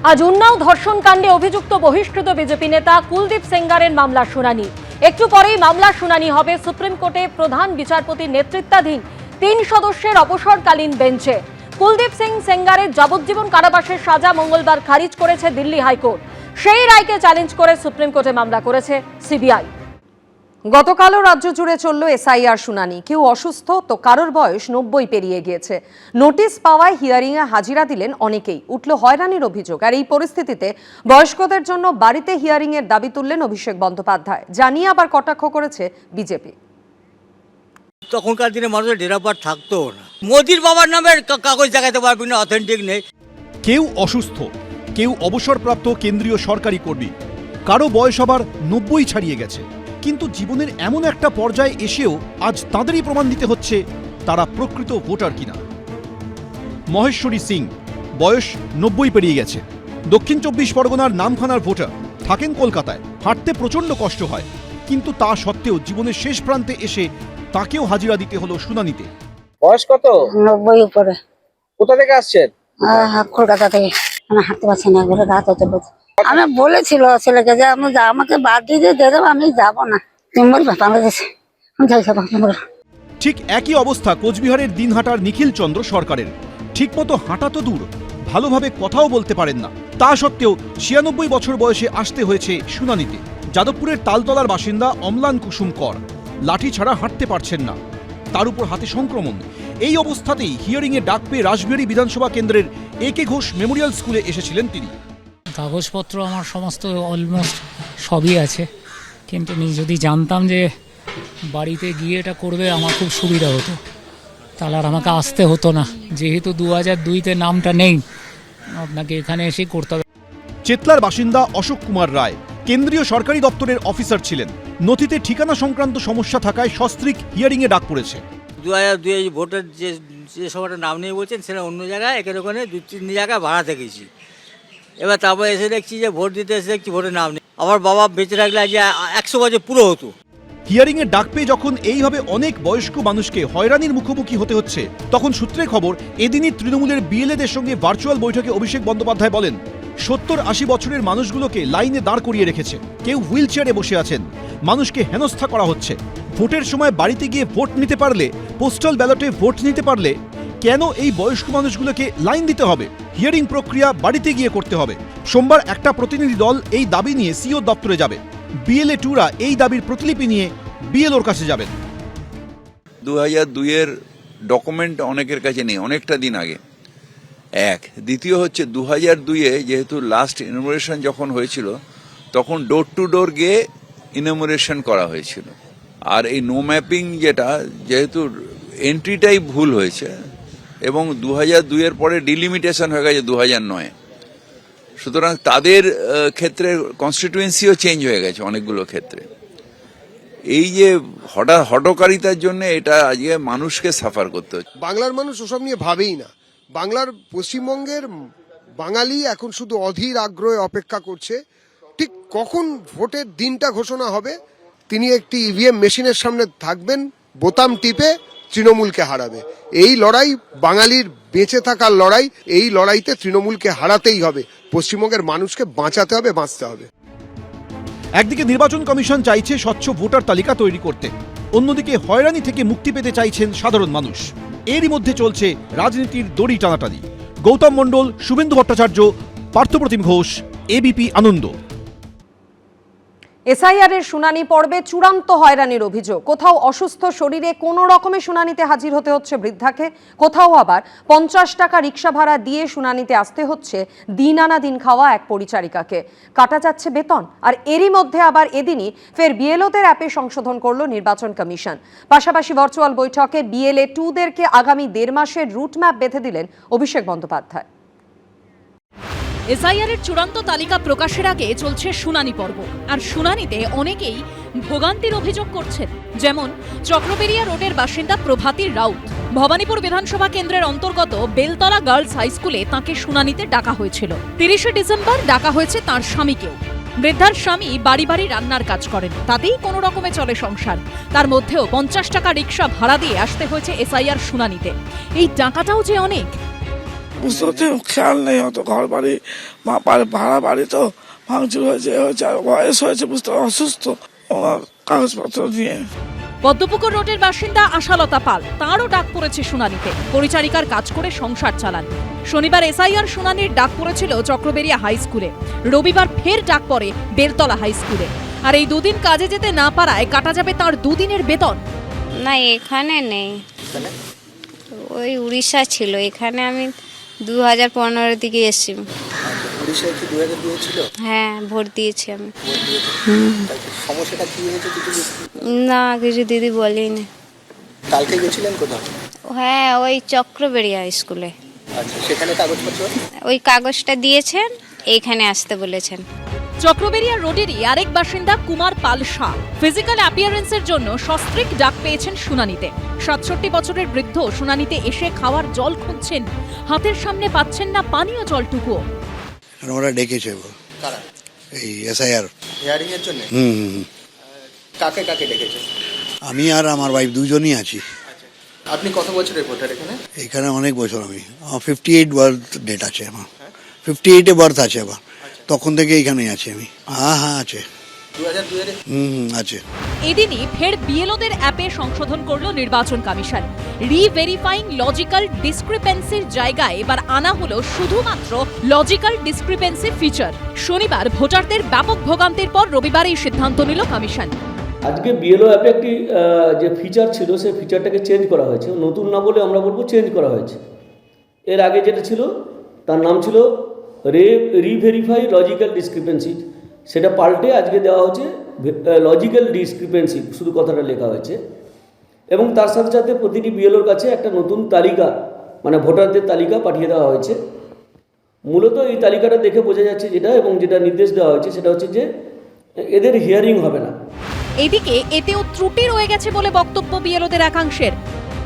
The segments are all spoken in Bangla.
আজ উন্নাও ধর্ষণ কাণ্ডে অভিযুক্ত বহিষ্কৃত বিজেপি নেতা কুলদীপ সেঙ্গারের মামলার শুনানি। একটু পরেই মামলার শুনানি হবে সুপ্রিম কোর্টে প্রধান বিচারপতির নেতৃত্বাধীন 3 সদস্যের অবসরকালীন বেঞ্চে। কুলদীপ সিং সেঙ্গারের যাবজ্জীবন কারাবাসের সাজা মঙ্গলবার খারিজ করেছে দিল্লি হাইকোর্ট। সেই রায়কে চ্যালেঞ্জ করে সুপ্রিম কোর্টে মামলা করেছে সিবিআই। গতকালও রাজ্য জুড়ে চলল এসআইআর শুনানি। কেউ অসুস্থ তো কারোর বয়স 90 পেরিয়ে গিয়েছে। নোটিশ পাওয়ায় হিয়ারিংয়ে হাজিরা দিলেন অনেকেই। উঠল হয়রানির অভিযোগ। আর এই পরিস্থিতিতে বয়স্কদের জন্য বাড়িতে হিয়ারিংয়ের দাবি তুললেন অভিষেক বন্দ্যোপাধ্যায়। জানিয়ে আবার কটাক্ষ করেছে বিজেপি। তখনকার দিনে মানুষের ডেট অফ বার্থ থাকতো না। মোদির বাবার নামের কাগজ দেখাতে পারবি না, অথেন্টিক নেই। কেউ অসুস্থ, কেউ অবসরপ্রাপ্ত কেন্দ্রীয় সরকারি কর্মী, কারো বয়স আবার 90 ছাড়িয়ে গেছে। কিন্তু জীবনের এমন একটা পর্যায়ে এসেও আজ তাঁদেরই প্রমাণ দিতে হচ্ছে তারা প্রকৃত ভোটার কিনা। মহেশ্বরী সিং, বয়স 90 পেরিয়ে গেছে, দক্ষিণ 24 পরগনার নামখানার ভোটার, থাকেন কলকাতায়। হাঁটতে প্রচণ্ড কষ্ট হয়, কিন্তু তা সত্ত্বেও জীবনের শেষ প্রান্তে এসে তাকেও হাজিরা দিতে হলো শুনানিতে। বয়স কত? 90 উপরে। কোথা থেকে আসছেন? কলকাতা থেকে। আমি হাঁটতে পারছি না, ঘরে রাত হতে বলছে। আমি বলেছিল ছেলেকে যে আমাকে বাদ দিয়ে দিয়ে দেবো, আমি যাবো না। তুমি বলবে বাংলাদেশে ঠিক একই অবস্থা কোচবিহারের দিনহাটার নিখিল চন্দ্র সরকারের। ঠিকমতো হাঁটা তো দূর, ভালোভাবে কথাও বলতে পারেন না। তা সত্ত্বেও 96 বছর বয়সে আসতে হয়েছে শুনানিতে। যাদবপুরের তালতলার বাসিন্দা অম্লান কুসুম কর লাঠি ছাড়া হাঁটতে পারছেন না, তার উপর হাতে সংক্রমণ। এই অবস্থাতেই হিয়ারিংয়ে ডাক পেয়ে রাসবিহারী বিধানসভা কেন্দ্রের একে ঘোষ মেমোরিয়াল স্কুলে এসেছিলেন তিনি। কাগজপত্র আমার সমস্ত অলমোস্ট সবই আছে, কিন্তু যদি জানতাম যে বাড়িতে গিয়ে এটা করবে আমার খুব সুবিধা হতো, তাহলে আর আমাকে আসতে হতো না। যেহেতু 2002-তে নামটা নেই, আপনাকে এখানে এসেই করতে হবে। চেতলার বাসিন্দা অশোক কুমার রায় কেন্দ্রীয় সরকারি দপ্তরের অফিসার ছিলেন। নথিতে ঠিকানা সংক্রান্ত সমস্যা থাকায় সস্ত্রীক হিয়ারিংয়ে ডাক পড়েছে। 2002 ভোটের যে সময়টা নাম নিয়ে বলছেন সেটা অন্য জায়গায়, এখানে ওখানে 2-3 জায়গায় ভাড়া থেকেছি। এবার তারপর এসে দেখছি যে ভোট দিতে এসে দেখছি ভোটের নাম নেই। আমার বাবা বেঁচে থাকলে আজ 100 বছর পুরো হতো। হিয়ারিংয়ে ডাক পেয়ে যখন এইভাবে অনেক বয়স্ক মানুষকে হয়রানির মুখোমুখি হতে হচ্ছে, তখন সূত্রে খবর এদিনই তৃণমূলের বিএলএদের সঙ্গে ভার্চুয়াল বৈঠকে অভিষেক বন্দ্যোপাধ্যায় বলেন 70-80 বছরের মানুষগুলোকে লাইনে দাঁড় করিয়ে রেখেছে, কেউ হুইল চেয়ারে বসে আছেন, মানুষকে হেনস্থা করা হচ্ছে। ভোটের সময় বাড়িতে গিয়ে ভোট নিতে পারলে, পোস্টাল ব্যালটে ভোট নিতে পারলে কেন এই বয়স্ক মানুষগুলোকে লাইন দিতে হবে? হিয়ারিং প্রক্রিয়া বাড়িতে গিয়ে করতে হবে। সোমবার একটা প্রতিনিধি দল এই দাবি নিয়ে সিও দপ্তরে যাবে। বিএলএ টুরা এই দাবির প্রতিলিপি নিয়ে বিএলওর কাছে যাবেন। 2002-এর ডকুমেন্ট অনেকের কাছে নেই, অনেকটা দিন আগে। এক, দ্বিতীয় হচ্ছে 2002-এ যেহেতু লাস্ট ইনোমিনেশন যখন হয়েছিল তখন ডোর টু ডোর গিয়ে ইনোমিনেশন করা হয়েছিল। আর এই নো ম্যাপিং যেটা, যেহেতু এন্ট্রিটাই ভুল হয়েছে এবং 2002-এর পরে ডিলিমিটেশন হয়ে গেছে 2009-এ, সুতরাং তাদের ক্ষেত্রে কনস্টিটিউয়েন্সিও চেঞ্জ হয়ে গেছে অনেকগুলো ক্ষেত্রে। এই যে হঠকারিতার জন্য এটা আজকে মানুষকে সাফার করতে হচ্ছে। বাংলার মানুষ ওসব নিয়ে ভাবেই না। বাংলার পশ্চিমবঙ্গের বাঙালি এখন শুধু অধীর আগ্রহে অপেক্ষা করছে ঠিক কখন ভোটের দিনটা ঘোষণা হবে, তিনি একটি ইভিএম মেশিনের সামনে থাকবেন, বোতাম টিপে তৃণমূলকে হারাবে। এই লড়াই বাঙালির বেঁচে থাকার লড়াই। এই লড়াইতে তৃণমূলকে হারাতেই হবে। পশ্চিমবঙ্গের মানুষকে বাঁচাতে হবে, বাঁচতে হবে। একদিকে নির্বাচন কমিশন চাইছে স্বচ্ছ ভোটার তালিকা তৈরি করতে, অন্যদিকে হয়রানি থেকে মুক্তি পেতে চাইছেন সাধারণ মানুষ। এরই মধ্যে চলছে রাজনীতির দড়ি টানাটানি। গৌতম মণ্ডল, শুভেন্দু ভট্টাচার্য, পার্থপ্রতিম ঘোষ, এবিপি আনন্দ। এসআইআরের শুনানি পর্বে চূড়ান্ত হয়রানির অভিযোগ। কোথাও অসুস্থ শরীরে কোনো রকমে শুনানিতে হাজির হতে হচ্ছে বৃদ্ধাকে, কোথাও আবার 50 টাকা রিক্সা ভাড়া দিয়ে শুনানিতে আসতে হচ্ছে দিন আনা দিন খাওয়া এক পরিচারিকাকে। কাটা যাচ্ছে বেতন। আর এরই মধ্যে আবার এদিনই ফের বিএলওদের অ্যাপে সংশোধন করল নির্বাচন কমিশন। পাশাপাশি ভার্চুয়াল বৈঠকে বিএলএ 2-দেরকে আগামী 1.5 মাসের রুটম্যাপ বেঁধে দিলেন অভিষেক বন্দ্যোপাধ্যায়। এসআইআরের চূড়ান্ত তালিকা প্রকাশের আগে চলছে শুনানি পর্ব। আর শুনানিতে অনেকেই ভোগান্তির অভিযোগ করছেন। যেমন চক্রবেরিয়া রোডের বাসিন্দা প্রভাতী রাউত। ভবানীপুর বিধানসভা কেন্দ্রের অন্তর্গত বেলতলা গার্লস হাই স্কুলে তাঁকে শুনানিতে ডাকা হয়েছিল। 30শে ডিসেম্বর ডাকা হয়েছে তাঁর স্বামীকেও। বৃদ্ধার স্বামী বাড়ি বাড়ি রান্নার কাজ করেন, তাতেই কোনো রকমে চলে সংসার। তার মধ্যেও 50 টাকা রিক্সা ভাড়া দিয়ে আসতে হয়েছে এসআইআর শুনানিতে। এই টাকাটাও যে অনেক। বুঝতে পারছি, খেয়াল নেই, হয়তো ঘর বাড়ি ভাড়া বাড়ি তো ভাঙচুর হয়েছে, আর বয়স হয়েছে, বুঝতে অসুস্থ, ওনার কাগজপত্র নিয়ে। পদ্মপুকুর রোডের বাসিন্দা আশালতা পাল, তাঁরও ডাক পড়েছে শুনানিতে। পরিচারিকার কাজ করে সংসার চালান। শনিবার এসআইআর শুনানির ডাক পড়েছিল চক্রবেড়িয়া হাই স্কুলে। রবিবার ফের ডাক পড়ে বেলতলা হাই স্কুলে। আর এই দুদিন কাজে যেতে না পারায় কাটা যাবে তার দুদিনের বেতন। না এখানে নেই, ওই উড়িষ্যা ছিল, এখানে আমি 2015 দিকে এসেছি। উড়িষ্যায় কি 2002 ছিল? হ্যাঁ ভোট দিয়েছি আমি। সমস্যাটা কি হয়েছে কিছু? না কিছু দিদি বলেনি। কালকে গেছিলেন কোথাও? হ্যাঁ ওই চক্রবেড়িয়া স্কুলে। আচ্ছা, সেখানে কাগজপত্র? ওই কাগজটা দিয়েছেন, এইখানে আসতে বলেছেন। চক্রবেড়িয়া রোডেরই আরেক বাসিন্দা কুমার পাল শাহ ফিজিক্যাল অ্যাপিয়ারেন্সের জন্য সস্ত্রীক ডাক পেয়েছেন শুনানিতে। 67 বছরের বৃদ্ধ শুনানিতে এসে খাওয়ার জল খুঁজছেন, হাতের সামনে পাচ্ছেন না পানীয় জলটুকুও। ওরা ডেকেছে কারা? এই এসআইআর হিয়ারিং এর জন্য? কাকে কাকে ডেকেছে? আমি আর আমার ওয়াইফ দুজনই আছি। আপনি কত বছরের ভোটার এখানে? এখানে অনেক বছর, আমি 58 বার্থ ডেট আছে আমার, 58-এ বার্থ আছে আমার, তখন থেকে এখানেই আছি আমি। হ্যাঁ আছে, 2002 এর? আছে। এদিনই ফের বিএলওদের অ্যাপে সংশোধন করল নির্বাচন কমিশন। রিভেরিফাইং লজিক্যাল ডিসক্রিপেন্সির জায়গায় এবার আনা হলো শুধুমাত্র লজিক্যাল ডিসক্রিপেন্সি ফিচার। শনিবার ভোটারদের ব্যাপক ভোগান্তির পর রবিবার এই সিদ্ধান্ত নিল কমিশন। আজকে বিএলও অ্যাপে একটি যে ফিচার ছিল, সেই ফিচারটাকে চেঞ্জ করা হয়েছে। নতুন না বলে আমরা বলবো চেঞ্জ করা হয়েছে। এর আগে যেটা ছিল তার নাম ছিল রিভেরিফাই লজিক্যাল ডিসক্রিপেন্সি, সেটা পাল্টে আজকে দেওয়া হচ্ছে লজিক্যাল ডিসক্রিপেন্সি, শুধু কথাটা লেখা হয়েছে। এবং তার সাথে সাথে প্রতিটি বিএলওর কাছে একটা নতুন তালিকা, মানে ভোটারদের তালিকা পাঠিয়ে দেওয়া হয়েছে। মূলত এই তালিকাটা দেখে বোঝা যাচ্ছে যেটা, এবং যেটা নির্দেশ দেওয়া হয়েছে সেটা হচ্ছে যে এদের হিয়ারিং হবে না। এদিকে এতেও ত্রুটি রয়ে গেছে বলে বক্তব্য বিএলওদের একাংশের।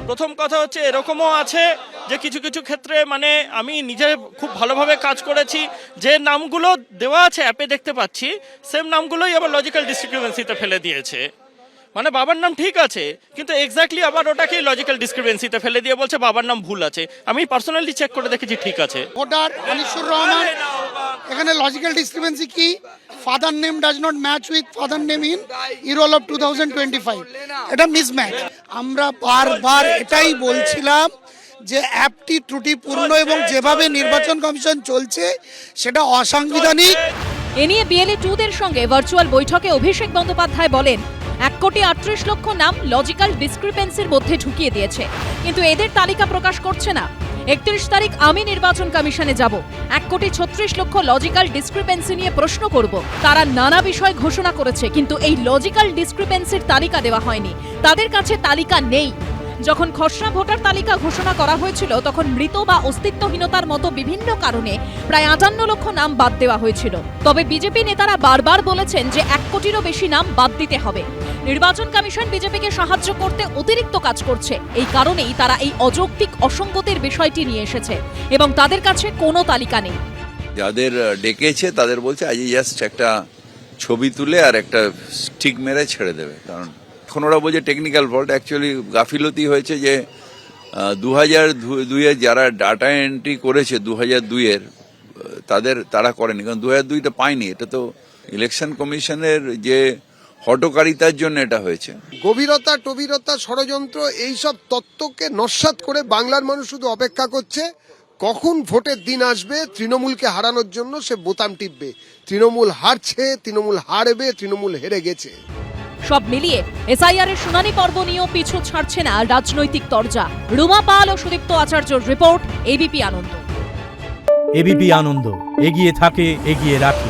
প্রথম কথা হচ্ছে এরকমও আছে যে কিছু কিছু ক্ষেত্রে মানে আমি নিজে খুব ভালোভাবে কাজ করেছি, যে নামগুলো দেওয়া আছে অ্যাপে দেখতে পাচ্ছি, সেম নামগুলোই আবার লজিক্যাল ডিসক্রিপেন্সিতে ফেলে দিয়েছে। মানে বাবার নাম ঠিক আছে, কিন্তু এক্স্যাক্টলি আবার ওটাকেই লজিক্যাল ডিসক্রিপেন্সিতে ফেলে দিয়ে বলছে বাবার নাম ভুল আছে। আমি পার্সোনালি চেক করে দেখেছি ঠিক আছে। ভোটার আনিসুর রহমান, এখানে লজিক্যাল ডিসক্রিপেন্সি কি? Father name does not match with father name in ইরোল of 2025, এটা মিসম্যাচ। আমরা বারবার এটাই বলছিলাম যে অ্যাপটি ত্রুটিপূর্ণ এবং যেভাবে নির্বাচন কমিশন চলছে সেটা অসাংবিধানিক। এ নিয়ে বিএলএ 2-দের সঙ্গে ভার্চুয়াল বৈঠকে অভিষেক বন্দ্যোপাধ্যায় বলেন, 1,38,00,000 নাম লজিক্যাল ডিসক্রিপেন্সির মধ্যে ঢুকিয়ে দিয়েছে, কিন্তু এদের তালিকা প্রকাশ করছে না। 31 তারিখ আমি নির্বাচন কমিশনে যাব, 1,36,00,000 লজিক্যাল ডিসক্রিপেন্সি নিয়ে প্রশ্ন করব। তারা নানা বিষয় ঘোষণা করেছে, কিন্তু এই লজিক্যাল ডিসক্রিপেন্সির তালিকা দেওয়া হয়নি, তাদের কাছে তালিকা নেই। যখন খসড়া ভোটার তালিকা ঘোষণা করা হয়েছিল তখন মৃত বা অস্তিত্বহীনতার মতো বিভিন্ন কারণে প্রায় 58 লক্ষ নাম বাদ দেওয়া হয়েছিল। তবে বিজেপি নেতারা বারবার বলেছেন যে 1 কোটিরও বেশি নাম বাদ দিতে হবে। নির্বাচন কমিশন বিজেপিকে সাহায্য করতে অতিরিক্ত কাজ করছে, এই কারণেই তারা এই অযৌক্তিক অসঙ্গতির বিষয়টি নিয়ে এসেছে এবং তাদের কাছে কোনো তালিকা নেই। যাদের ডেকেছে তাদের বলছে আজ জাস্ট একটা ছবি তুলে আর একটা স্টিক মেরে ছেড়ে দেবে, কারণ এখন ওরা বলছে টেকনিক্যাল ফল্ট। অ্যাকচুয়ালি গাফিলতি হয়েছে যে 2002-এর যারা ডাটা এন্ট্রি করেছে 2002-এর তারা করেনি, কারণ 2002টা পায়নি। এটা তো ইলেকশন কমিশনের যে হটকারিতার জন্য এটা হয়েছে। গভীরতা টবিরতা ষড়যন্ত্র এইসব তত্ত্বকে নস্যাৎ করে বাংলার মানুষ শুধু অপেক্ষা করছে কখন ভোটের দিন আসবে তৃণমূলকে হারানোর জন্য সে বোতাম টিপবে। তৃণমূল হারছে, তৃণমূল হারবে, তৃণমূল হেরে গেছে। সব মিলিয়ে এসআইআর এর শুনানি পর্ব নিয়েও পিছু ছাড়ছে না রাজনৈতিক তরজা। রুমা পাল ও সুদীপ্ত আচার্যর রিপোর্ট, এবিপি আনন্দ। এবিপি আনন্দ, এগিয়ে থাকে, এগিয়ে রাখে।